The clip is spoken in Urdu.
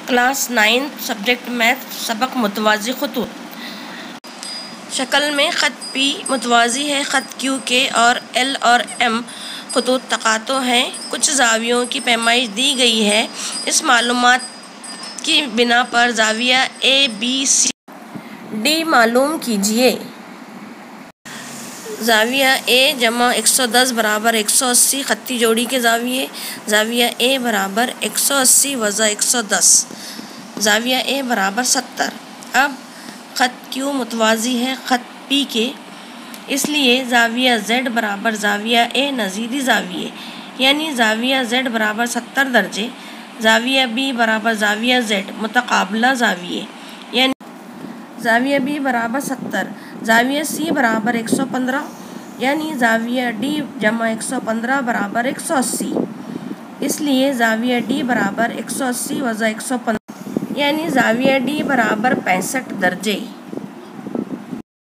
کلاس 9 سبجیکٹ میتھ سبق متوازی خطوط۔ شکل میں خط پی متوازی ہے خط کیو کے اور ایل اور ایم خطوط تقاطع ہیں۔ کچھ زاویوں کی پیمائش دی گئی ہے۔ اس معلومات کی بنا پر زاویہ اے بی سی ڈی معلوم کیجیے۔ زاویہ اے جمع 110 برابر 180 خطی جوڑی کے زاویے۔ زاویہ اے برابر 180 وضع 110، زاویہ اے برابر 70۔ اب خط کیو متوازی ہے خط پی کے، اس لیے زاویہ زیڈ برابر زاویہ اے نظیری زاویے، یعنی زاویہ زیڈ برابر 70 درجے، زاویہ بی برابر زاویہ زیڈ متقابلہ زاویے، یعنی زاویہ بی برابر 70، زاویہ سی برابر 115، یعنی زاویہ ڈی جمع 115 برابر 180، اس لیے زاویہ ڈی برابر 180 وضع 115، یعنی زاویہ ڈی برابر 65 درجے۔